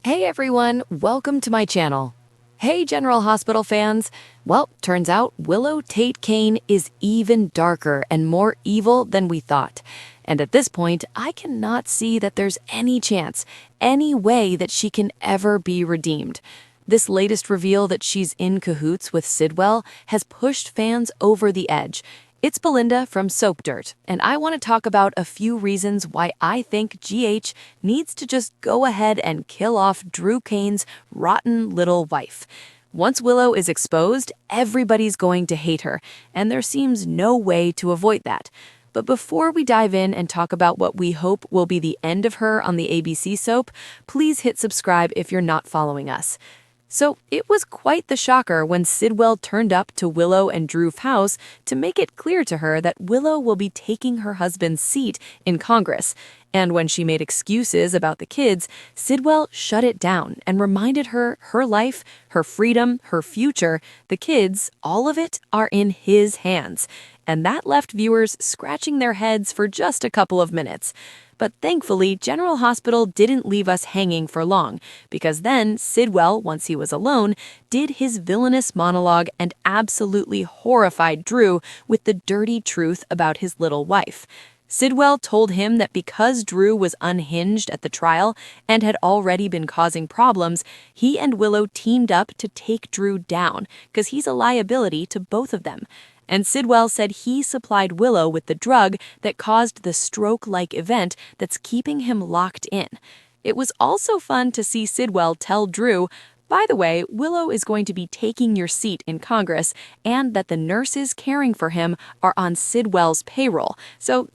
Hey everyone, welcome to my channel. Hey General Hospital fans. Well, turns out Willow Tate Kane is even darker and more evil than we thought. And at this point, I cannot see that there's any chance, any way that she can ever be redeemed. This latest reveal that she's in cahoots with Sidwell has pushed fans over the edge. It's Belinda from Soap Dirt, and I want to talk about a few reasons why I think GH needs to just go ahead and kill off Drew Kane's rotten little wife. Once Willow is exposed, everybody's going to hate her, and there seems no way to avoid that. But before we dive in and talk about what we hope will be the end of her on the ABC soap, please hit subscribe if you're not following us. So it was quite the shocker when Sidwell turned up to Willow and Drew's house to make it clear to her that Willow will be taking her husband's seat in Congress. And when she made excuses about the kids, Sidwell shut it down and reminded her her life, her freedom, her future, the kids, all of it are in his hands. And that left viewers scratching their heads for just a couple of minutes. But thankfully, General Hospital didn't leave us hanging for long, because then Sidwell, once he was alone, did his villainous monologue and absolutely horrified Drew with the dirty truth about his little wife. Sidwell told him that because Drew was unhinged at the trial and had already been causing problems, he and Willow teamed up to take Drew down, because he's a liability to both of them. And Sidwell said he supplied Willow with the drug that caused the stroke-like event that's keeping him locked in. It was also fun to see Sidwell tell Drew, by the way, Willow is going to be taking your seat in Congress, and that the nurses caring for him are on Sidwell's payroll, so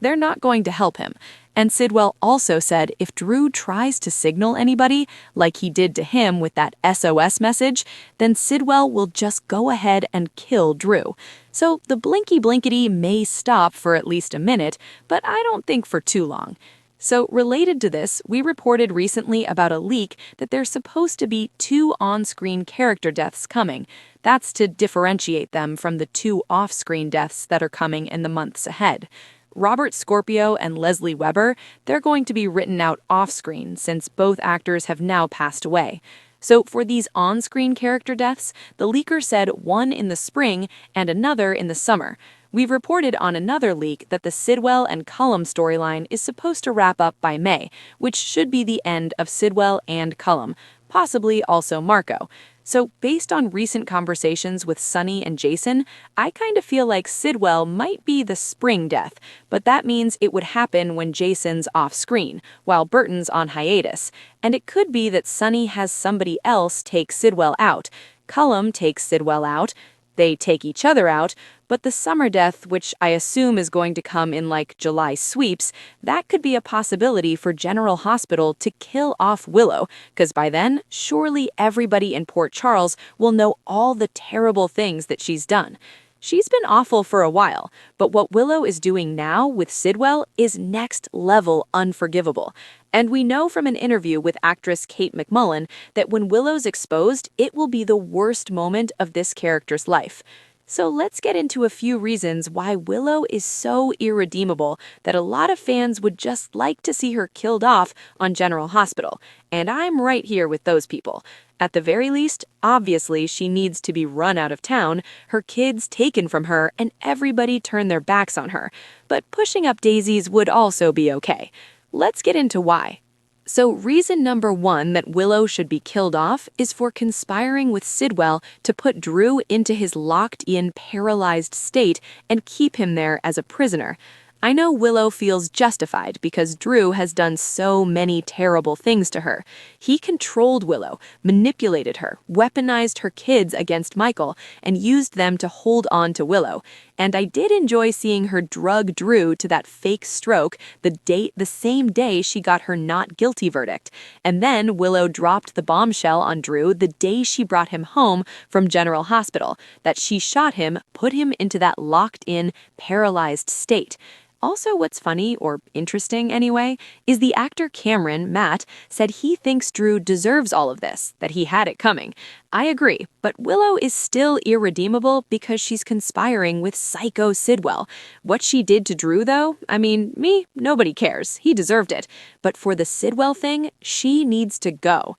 they're not going to help him. And Sidwell also said if Drew tries to signal anybody, like he did to him with that SOS message, then Sidwell will just go ahead and kill Drew. So the blinky-blinkety may stop for at least a minute, but I don't think for too long. So related to this, we reported recently about a leak that there's supposed to be 2 on-screen character deaths coming. That's to differentiate them from the 2 off-screen deaths that are coming in the months ahead. Robert Scorpio and Leslie Weber, they're going to be written out off-screen since both actors have now passed away. So for these on-screen character deaths, the leaker said one in the spring and another in the summer. We've reported on another leak that the Sidwell and Cullum storyline is supposed to wrap up by May, which should be the end of Sidwell and Cullum, possibly also Marco. So based on recent conversations with Sunny and Jason, I kind of feel like Sidwell might be the spring death, but that means it would happen when Jason's off-screen, while Burton's on hiatus. And it could be that Sunny has somebody else take Sidwell out. Cullum takes Sidwell out. They take each other out, but the summer death, which I assume is going to come in like July sweeps, that could be a possibility for General Hospital to kill off Willow, because by then, surely everybody in Port Charles will know all the terrible things that she's done. She's been awful for a while, but what Willow is doing now with Sidwell is next level unforgivable. And we know from an interview with actress Kate McMullen that when Willow's exposed, it will be the worst moment of this character's life. So let's get into a few reasons why Willow is so irredeemable that a lot of fans would just like to see her killed off on General Hospital. And I'm right here with those people. At the very least, obviously she needs to be run out of town, her kids taken from her, and everybody turn their backs on her. But pushing up daisies would also be okay. Let's get into why. So reason number 1 that Willow should be killed off is for conspiring with Sidwell to put Drew into his locked-in, paralyzed state and keep him there as a prisoner. I know Willow feels justified because Drew has done so many terrible things to her. He controlled Willow, manipulated her, weaponized her kids against Michael, and used them to hold on to Willow. And I did enjoy seeing her drug Drew to that fake stroke the same day she got her not guilty verdict. And then Willow dropped the bombshell on Drew the day she brought him home from General Hospital, that she shot him, put him into that locked-in, paralyzed state. Also, what's funny, or interesting anyway, is the actor Cameron, Matt, said he thinks Drew deserves all of this, that he had it coming. I agree, but Willow is still irredeemable because she's conspiring with Psycho Sidwell. What she did to Drew, though, I mean, nobody cares. He deserved it. But for the Sidwell thing, she needs to go.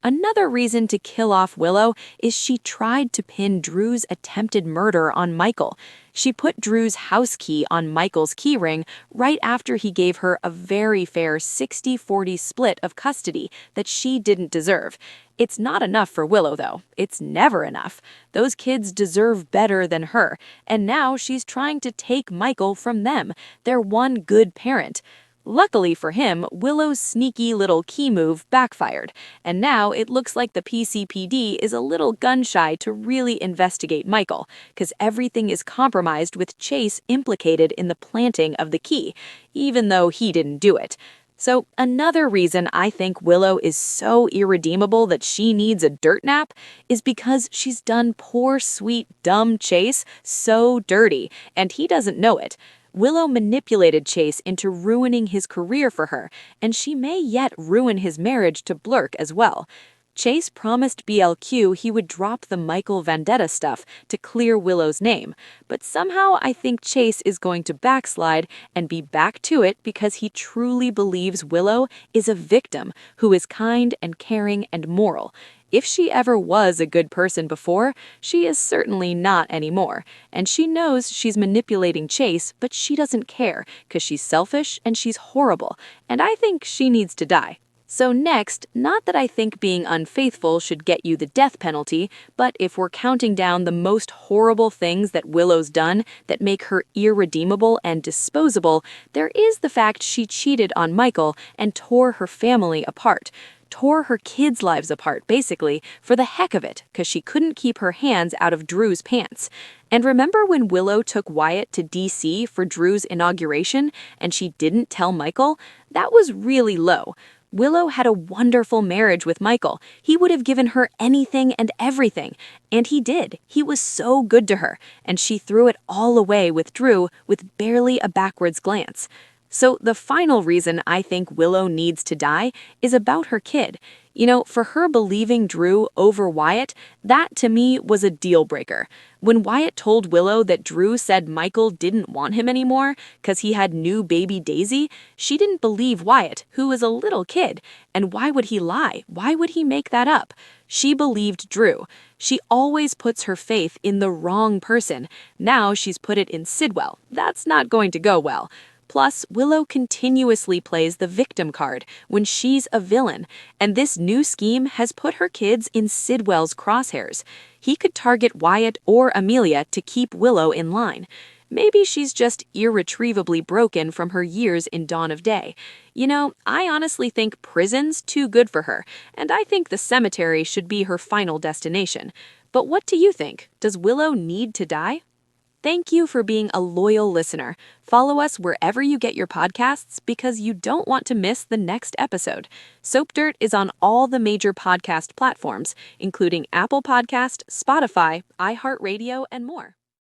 Another reason to kill off Willow is she tried to pin Drew's attempted murder on Michael. She put Drew's house key on Michael's keyring right after he gave her a very fair 60-40 split of custody that she didn't deserve. It's not enough for Willow, though. It's never enough. Those kids deserve better than her, and now she's trying to take Michael from them, their one good parent. Luckily for him, Willow's sneaky little key move backfired, and now it looks like the PCPD is a little gun-shy to really investigate Michael, because everything is compromised with Chase implicated in the planting of the key, even though he didn't do it. So another reason I think Willow is so irredeemable that she needs a dirt nap is because she's done poor, sweet, dumb Chase so dirty, and he doesn't know it. Willow manipulated Chase into ruining his career for her, and she may yet ruin his marriage to Blurk as well. Chase promised BLQ he would drop the Michael vendetta stuff to clear Willow's name, but somehow I think Chase is going to backslide and be back to it because he truly believes Willow is a victim who is kind and caring and moral. If she ever was a good person before, she is certainly not anymore, and she knows she's manipulating Chase, but she doesn't care because she's selfish and she's horrible, and I think she needs to die. So next, not that I think being unfaithful should get you the death penalty, but if we're counting down the most horrible things that Willow's done that make her irredeemable and disposable, there is the fact she cheated on Michael and tore her family apart. Tore her kids' lives apart, basically, for the heck of it, because she couldn't keep her hands out of Drew's pants. And remember when Willow took Wyatt to DC for Drew's inauguration and she didn't tell Michael? That was really low. Willow had a wonderful marriage with Michael. He would have given her anything and everything. And he did. He was so good to her. And she threw it all away with Drew with barely a backwards glance. So the final reason I think Willow needs to die is about her kid. You know, for her believing Drew over Wyatt, that to me was a deal breaker. When Wyatt told Willow that Drew said Michael didn't want him anymore because he had new baby Daisy, she didn't believe Wyatt, who was a little kid. And why would he lie? Why would he make that up? She believed Drew. She always puts her faith in the wrong person. Now she's put it in Sidwell. That's not going to go well. Plus, Willow continuously plays the victim card when she's a villain, and this new scheme has put her kids in Sidwell's crosshairs. He could target Wyatt or Amelia to keep Willow in line. Maybe she's just irretrievably broken from her years in Dawn of Day. You know, I honestly think prison's too good for her, and I think the cemetery should be her final destination. But what do you think? Does Willow need to die? Thank you for being a loyal listener. Follow us wherever you get your podcasts because you don't want to miss the next episode. Soap Dirt is on all the major podcast platforms, including Apple Podcast, Spotify, iHeartRadio, and more.